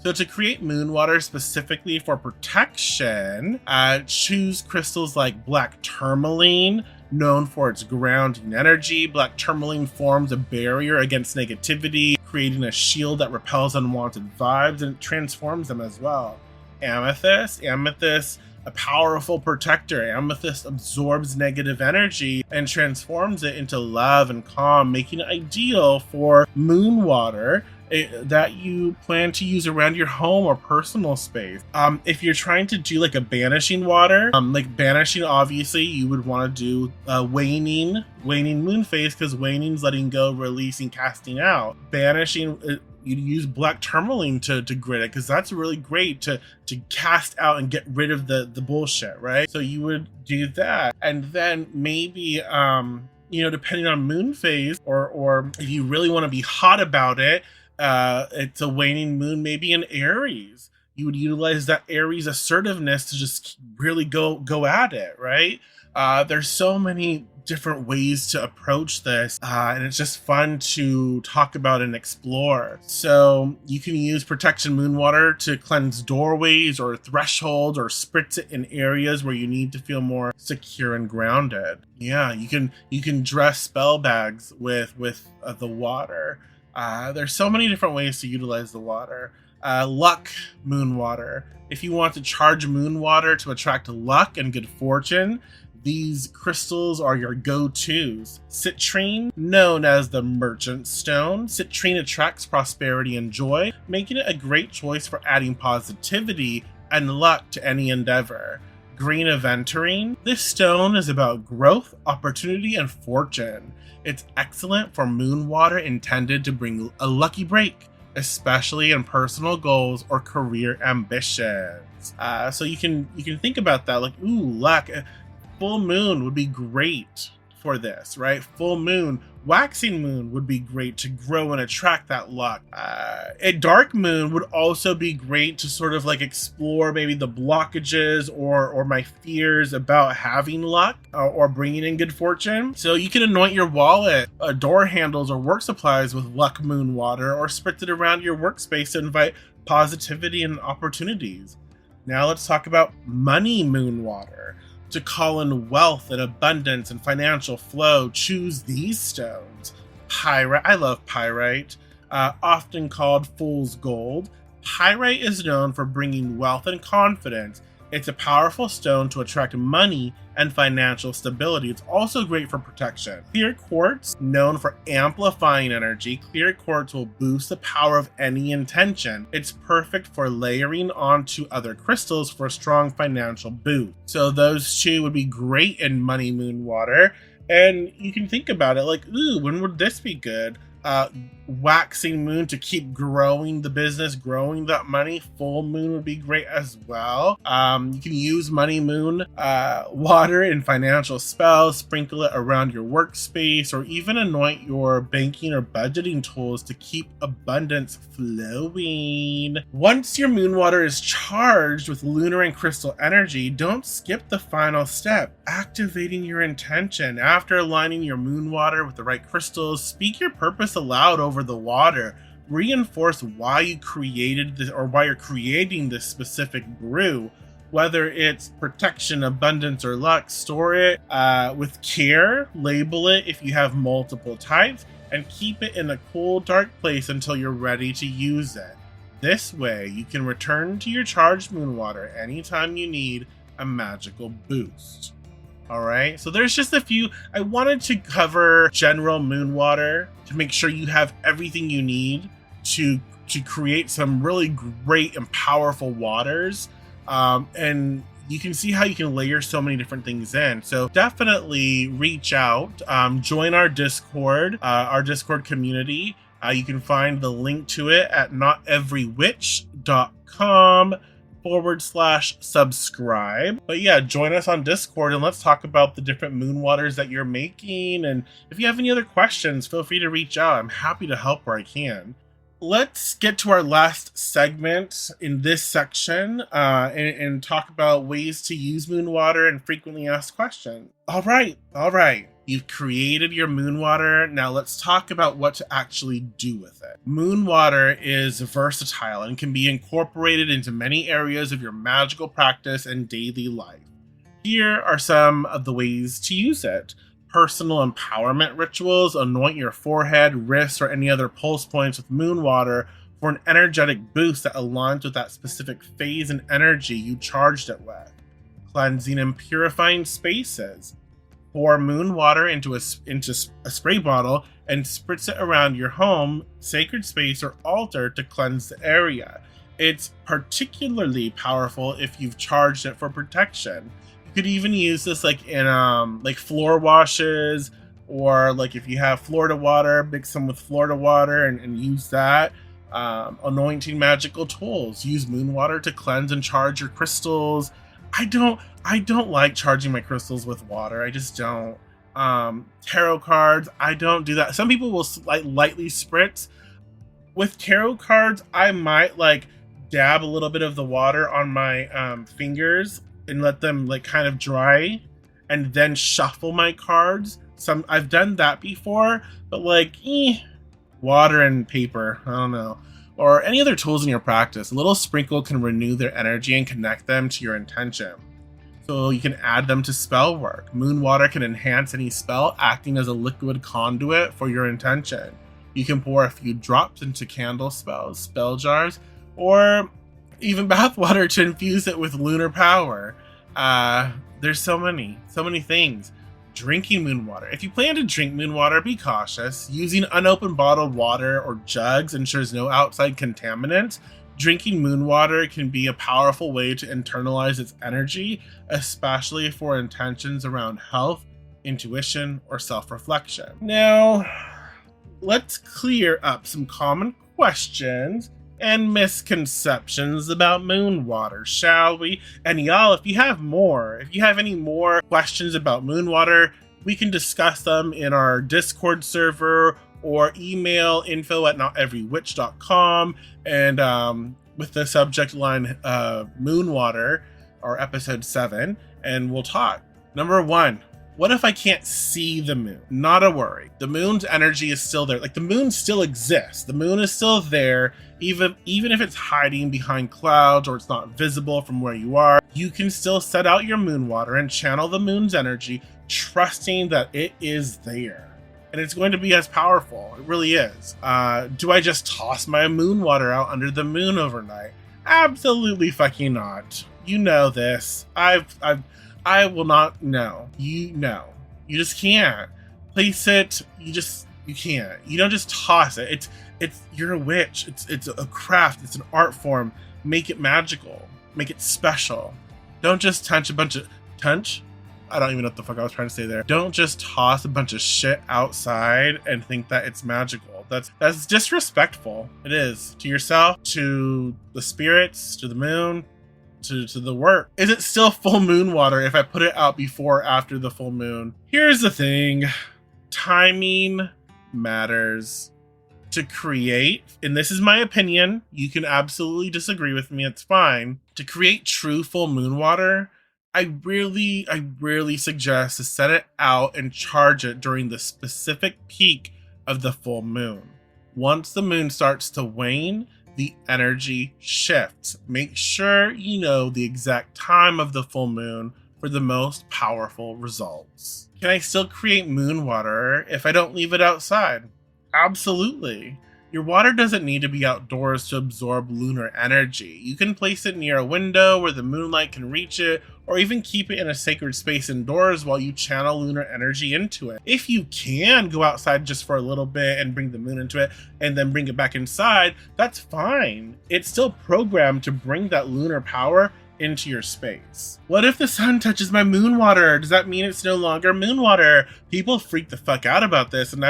So to create moon water specifically for protection, choose crystals like black tourmaline, known for its grounding energy. Black tourmaline forms a barrier against negativity, creating a shield that repels unwanted vibes, and it transforms them as well. Amethyst, a powerful protector. Amethyst absorbs negative energy and transforms it into love and calm, making it ideal for moon water that you plan to use around your home or personal space. If you're trying to do like a banishing water, like banishing, obviously you would want to do waning moon phase, because waning's letting go, releasing, casting out. Banishing, you'd use black tourmaline to grid it, because that's really great to cast out and get rid of the bullshit, right? So you would do that, and then maybe depending on moon phase, or if you really want to be hot about it, it's a waning moon, maybe in Aries. you would utilize that Aries assertiveness to just really go at it, right? There's so many different ways to approach this, and it's just fun to talk about and explore. So you can use protection moon water to cleanse doorways or thresholds, or spritz it in areas where you need to feel more secure and grounded. Yeah, you can dress spell bags with the water. There's so many different ways to utilize the water. Luck moon water. If you want to charge moon water to attract luck and good fortune, these crystals are your go-tos. Citrine, known as the merchant stone. Citrine attracts prosperity and joy, making it a great choice for adding positivity and luck to any endeavor. Green aventurine. This stone is about growth, opportunity, and fortune. It's excellent for moon water intended to bring a lucky break, especially in personal goals or career ambitions. So you can think about that, like, ooh, luck. Full moon would be great for this, right? Full moon, waxing moon would be great to grow and attract that luck. A dark moon would also be great to sort of like explore maybe the blockages or my fears about having luck or bringing in good fortune. So you can anoint your wallet, door handles, or work supplies with luck moon water, or spritz it around your workspace to invite positivity and opportunities. Now let's talk about money moon water. To call in wealth and abundance and financial flow, choose these stones. Pyrite, I love pyrite, often called fool's gold. Pyrite is known for bringing wealth and confidence. It's a powerful stone to attract money and financial stability. It's also great for protection. Clear quartz, known for amplifying energy, clear quartz will boost the power of any intention. It's perfect for layering onto other crystals for a strong financial boost. So those two would be great in money moon water. And you can think about it like, ooh, when would this be good? Waxing moon to keep growing the business, growing that money. Full moon would be great as well. You can use money moon water in financial spells, sprinkle it around your workspace, or even anoint your banking or budgeting tools to keep abundance flowing. Once your moon water is charged with lunar and crystal energy, don't skip the final step, activating your intention. After aligning your moon water with the right crystals, speak your purpose aloud over the water. Reinforce why you created this, or why you're creating this specific brew. Whether it's protection, abundance, or luck, store it with care. Label it if you have multiple types, and keep it in a cool, dark place until you're ready to use it. This way, you can return to your charged moon water anytime you need a magical boost. Alright, so there's just a few. I wanted to cover general moon water to make sure you have everything you need to create some really great and powerful waters. And you can see how you can layer so many different things in. So definitely reach out, join our Discord community. You can find the link to it at noteverywitch.com/subscribe. But yeah, join us on Discord and let's talk about the different moon waters that you're making. And if you have any other questions, feel free to reach out. I'm happy to help where I can. Let's get to our last segment in this section and talk about ways to use moon water and frequently asked questions. All right. You've created your moon water. Now let's talk about what to actually do with it. Moon water is versatile and can be incorporated into many areas of your magical practice and daily life. Here are some of the ways to use it. Personal empowerment rituals. Anoint your forehead, wrists, or any other pulse points with moon water for an energetic boost that aligns with that specific phase and energy you charged it with. Cleansing and purifying spaces. Pour moon water into a spray bottle and spritz it around your home, sacred space, or altar to cleanse the area. It's particularly powerful if you've charged it for protection. You could even use this like in like floor washes, or like if you have Florida water, mix them with Florida water and use that. Anointing magical tools. Use moon water to cleanse and charge your crystals. I don't like charging my crystals with water. I just don't. Tarot cards, I don't do that. Some people will lightly spritz. With tarot cards, I might like dab a little bit of the water on my fingers and let them like kind of dry, and then shuffle my cards. I've done that before, but like water and paper, I don't know, or any other tools in your practice, a little sprinkle can renew their energy and connect them to your intention. So you can add them to spell work. Moon water can enhance any spell, acting as a liquid conduit for your intention. You can pour a few drops into candle spells, spell jars, or even bath water to infuse it with lunar power. There's so many things. Drinking moon water. If you plan to drink moon water, be cautious. Using unopened bottled water or jugs ensures no outside contaminants. Drinking moon water can be a powerful way to internalize its energy, especially for intentions around health, intuition, or self-reflection. Now, let's clear up some common questions and misconceptions about moon water, shall we? And y'all, if you have any more questions about moon water, we can discuss them in our Discord server or email info@noteverywitch.com and with the subject line moon water or episode 7, and we'll talk. Number 1. What if I can't see the moon? Not a worry. The moon's energy is still there. Like, the moon still exists. The moon is still there, even if it's hiding behind clouds or it's not visible from where you are. You can still set out your moon water and channel the moon's energy, trusting that it is there. And it's going to be as powerful. It really is. Do I just toss my moon water out under the moon overnight? Absolutely fucking not. You know this. I will not know. You know. You just can't. Place it. You can't. You don't just toss it. You're a witch. It's a craft. It's an art form. Make it magical. Make it special. Don't just touch a bunch of I don't even know what the fuck I was trying to say there. Don't just toss a bunch of shit outside and think that it's magical. That's disrespectful. It is. To yourself, to the spirits, to the moon, to the work. Is it still full moon water if I put it out before or after the full moon? Here's the thing. Timing matters. To create, and this is my opinion, you can absolutely disagree with me, it's fine. To create true full moon water, I really suggest to set it out and charge it during the specific peak of the full moon. Once the moon starts to wane, the energy shifts. Make sure you know the exact time of the full moon for the most powerful results. Can I still create moon water if I don't leave it outside? Absolutely. Your water doesn't need to be outdoors to absorb lunar energy. You can place it near a window where the moonlight can reach it, or even keep it in a sacred space indoors while you channel lunar energy into it. If you can go outside just for a little bit and bring the moon into it and then bring it back inside, that's fine. It's still programmed to bring that lunar power into your space. What if the sun touches my moon water? Does that mean it's no longer moon water? People freak the fuck out about this, and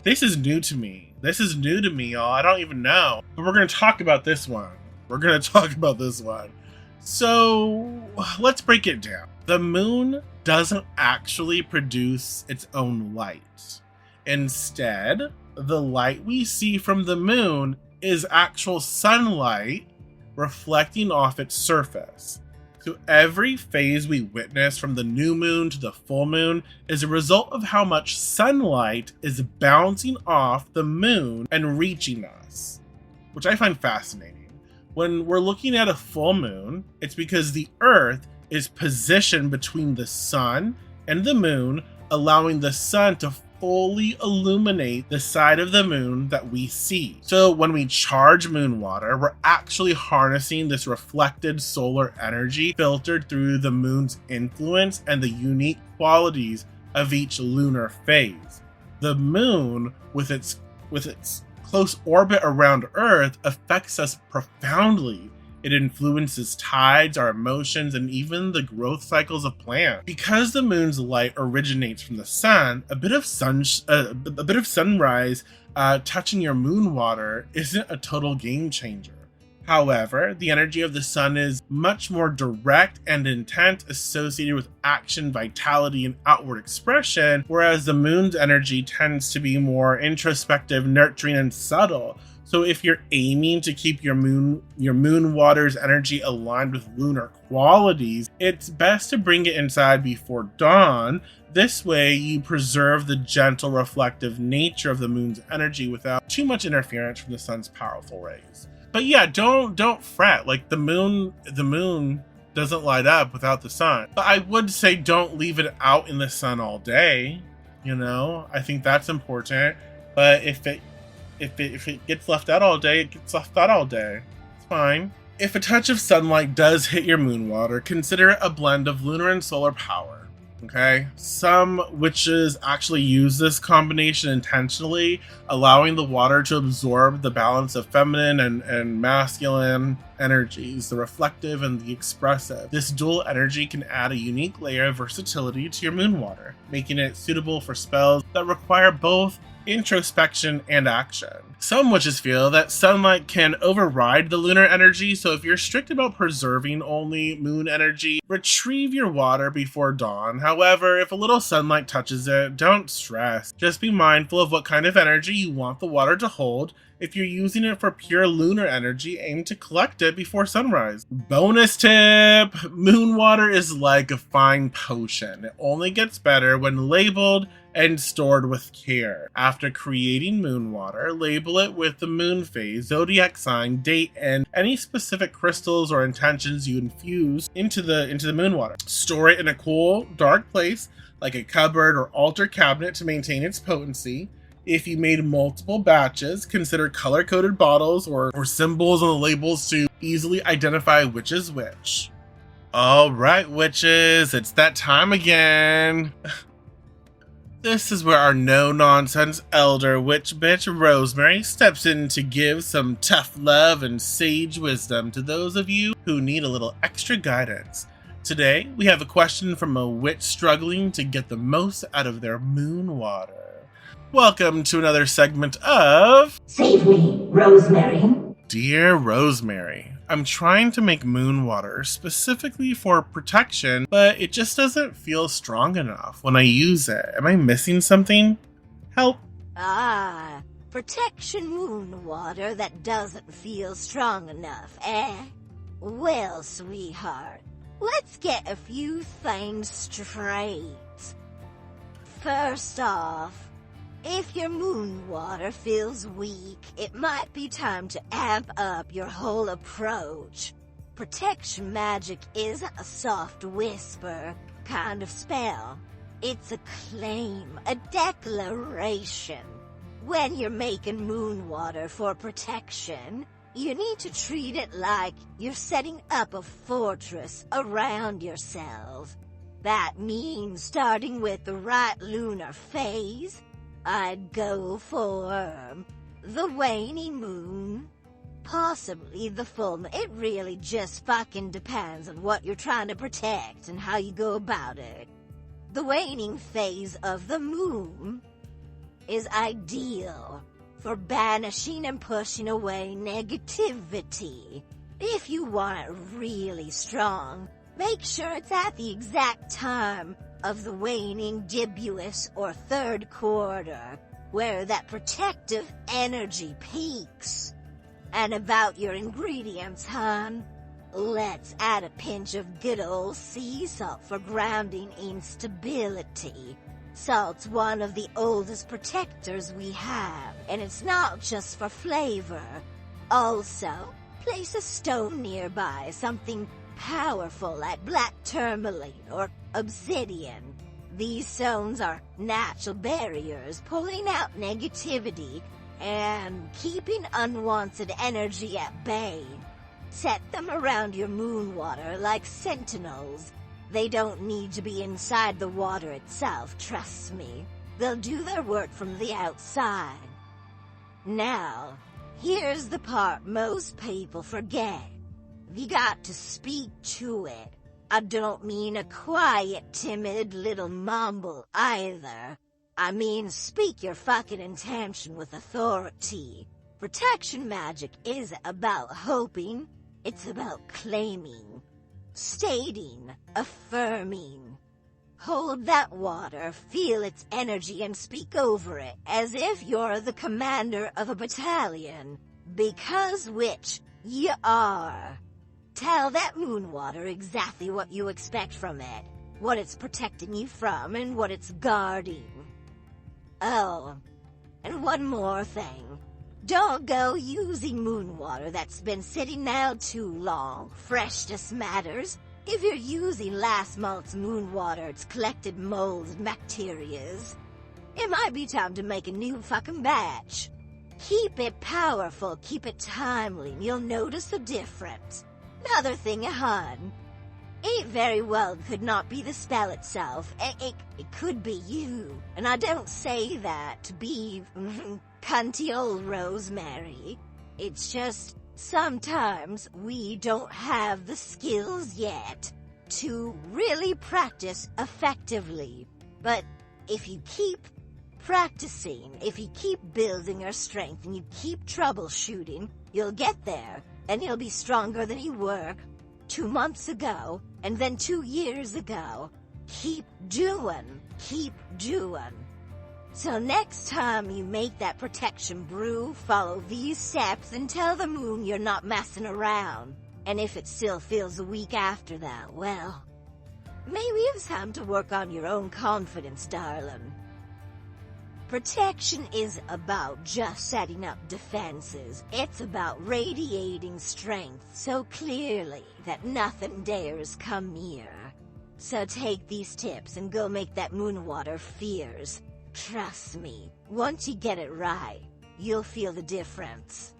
this is new to me. This is new to me, y'all. I don't even know. But we're going to talk about this one. So let's break it down. The moon doesn't actually produce its own light. Instead, the light we see from the moon is actual sunlight reflecting off its surface. So every phase we witness from the new moon to the full moon is a result of how much sunlight is bouncing off the moon and reaching us, which I find fascinating. When we're looking at a full moon, it's because the Earth is positioned between the sun and the moon, allowing the sun to fully illuminate the side of the moon that we see. So when we charge moon water, we're actually harnessing this reflected solar energy filtered through the moon's influence and the unique qualities of each lunar phase. The moon, with its close orbit around Earth, affects us profoundly. It influences tides, our emotions, and even the growth cycles of plants. Because the moon's light originates from the sun, a bit of sunrise touching your moon water isn't a total game changer. However, the energy of the sun is much more direct and intense, associated with action, vitality, and outward expression, whereas the moon's energy tends to be more introspective, nurturing, and subtle. So if you're aiming to keep your moon water's energy aligned with lunar qualities, it's best to bring it inside before dawn. This way you preserve the gentle reflective nature of the moon's energy without too much interference from the sun's powerful rays. But yeah, don't fret. Like the moon doesn't light up without the sun. But I would say don't leave it out in the sun all day. I think that's important. But if it gets left out all day, it gets left out all day. It's fine. If a touch of sunlight does hit your moon water, consider it a blend of lunar and solar power. Okay? Some witches actually use this combination intentionally, allowing the water to absorb the balance of feminine and masculine energies, the reflective and the expressive. This dual energy can add a unique layer of versatility to your moon water, making it suitable for spells that require both introspection and action. Some witches feel that sunlight can override the lunar energy, so if you're strict about preserving only moon energy, retrieve your water before dawn. However, if a little sunlight touches it, don't stress. Just be mindful of what kind of energy you want the water to hold. If you're using it for pure lunar energy, aim to collect it before sunrise. Bonus tip! Moon water is like a fine potion. It only gets better when labeled and stored with care. After creating moon water, label it with the moon phase, zodiac sign, date, and any specific crystals or intentions you infuse into the moon water. Store it in a cool, dark place like a cupboard or altar cabinet to maintain its potency. If you made multiple batches, consider color-coded bottles or symbols on the labels to easily identify which is which. All right, witches, it's that time again. This is where our no-nonsense elder witch bitch Rosemary steps in to give some tough love and sage wisdom to those of you who need a little extra guidance. Today, we have a question from a witch struggling to get the most out of their moon water. Welcome to another segment of Save Me, Rosemary. Dear Rosemary, I'm trying to make moon water specifically for protection, but it just doesn't feel strong enough when I use it. Am I missing something? Help. Protection moon water that doesn't feel strong enough, eh? Well, sweetheart, let's get a few things straight. First off, if your moon water feels weak, it might be time to amp up your whole approach. Protection magic isn't a soft whisper kind of spell. It's a claim, a declaration. When you're making moon water for protection, you need to treat it like you're setting up a fortress around yourself. That means starting with the right lunar phase. I'd go for the waning moon, possibly the full moon. It really just fucking depends on what you're trying to protect and how you go about it. The waning phase of the moon is ideal for banishing and pushing away negativity. If you want it really strong, make sure it's at the exact time of the waning gibbous or third quarter, where that protective energy peaks. And about your ingredients, hon, let's add a pinch of good old sea salt for grounding instability. Salt's one of the oldest protectors we have, and it's not just for flavor. Also, place a stone nearby, something powerful like black tourmaline or obsidian. These stones are natural barriers, pulling out negativity and keeping unwanted energy at bay. Set them around your moon water like sentinels. They don't need to be inside the water itself, trust me. They'll do their work from the outside. Now, here's the part most people forget. You got to speak to it. I don't mean a quiet, timid little mumble either. I mean speak your fucking intention with authority. Protection magic isn't about hoping, it's about claiming, stating, affirming. Hold that water, feel its energy and speak over it as if you're the commander of a battalion. Because witch, you are. Tell that moon water exactly what you expect from it, what it's protecting you from, and what it's guarding. Oh, and one more thing. Don't go using moon water that's been sitting out too long. Freshness matters. If you're using last month's moon water, it's collected molds and bacterias. It might be time to make a new fucking batch. Keep it powerful, keep it timely, and you'll notice the difference. Another thing, hon. It very well could not be the spell itself. It could be you. And I don't say that to be cunty old Rosemary. It's just sometimes we don't have the skills yet to really practice effectively. But if you keep practicing, if you keep building your strength and you keep troubleshooting, you'll get there. And you'll be stronger than you were 2 months ago, and then 2 years ago. Keep doing. Keep doing. So next time you make that protection brew, follow these steps and tell the moon you're not messing around. And if it still feels weak after that, well, maybe it's time to work on your own confidence, darling. Protection is about just setting up defenses. It's about radiating strength so clearly that nothing dares come near. So take these tips and go make that moon water fierce. Trust me, once you get it right, you'll feel the difference.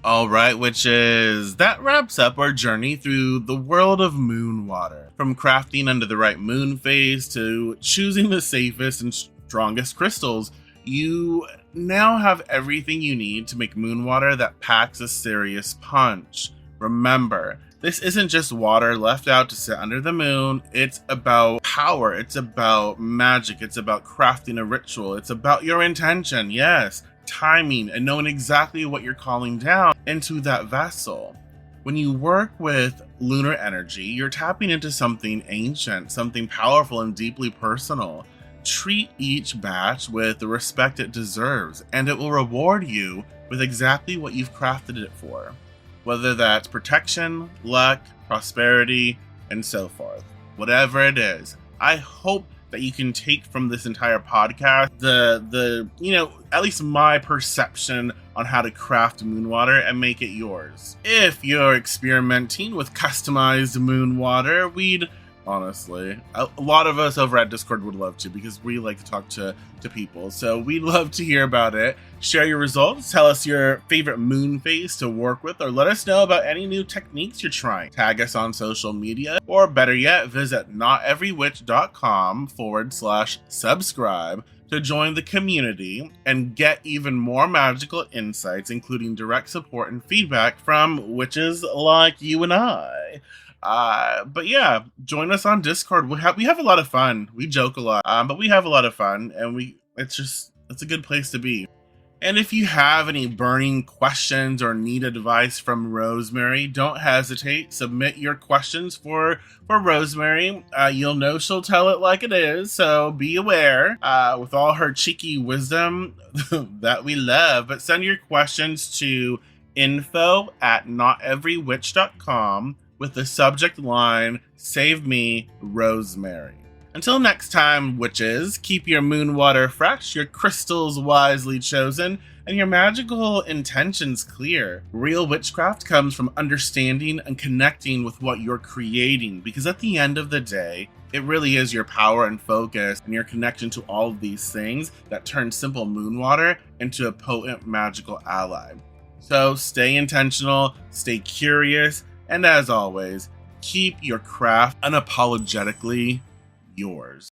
All right, witches, that wraps up our journey through the world of moon water. From crafting under the right moon phase to choosing the safest and strongest crystals, you now have everything you need to make moon water that packs a serious punch. Remember, this isn't just water left out to sit under the moon. It's about power. It's about magic. It's about crafting a ritual. It's about your intention. Yes, timing and knowing exactly what you're calling down into that vessel. When you work with lunar energy, you're tapping into something ancient, something powerful and deeply personal. Treat each batch with the respect it deserves, and it will reward you with exactly what you've crafted it for. Whether that's protection, luck, prosperity, and so forth. Whatever it is, I hope that you can take from this entire podcast at least my perception on how to craft moon water and make it yours. If you're experimenting with customized moon water, honestly, a lot of us over at Discord would love to, because we like to talk to people. So we'd love to hear about it. Share your results. Tell us your favorite moon phase to work with, or let us know about any new techniques you're trying. Tag us on social media, or better yet, visit noteverywitch.com/subscribe to join the community and get even more magical insights, including direct support and feedback from witches like you and I. But yeah, join us on Discord. We have a lot of fun. We joke a lot, but we have a lot of fun, and it's a good place to be. And if you have any burning questions or need advice from Rosemary, don't hesitate. Submit your questions for Rosemary. You'll know she'll tell it like it is, so be aware. With all her cheeky wisdom that we love. But send your questions to info@noteverywitch.com with the subject line, "Save me, Rosemary." Until next time, witches, keep your moon water fresh, your crystals wisely chosen, and your magical intentions clear. Real witchcraft comes from understanding and connecting with what you're creating, because at the end of the day, it really is your power and focus and your connection to all of these things that turn simple moon water into a potent magical ally. So stay intentional, stay curious, and as always, keep your craft unapologetically yours.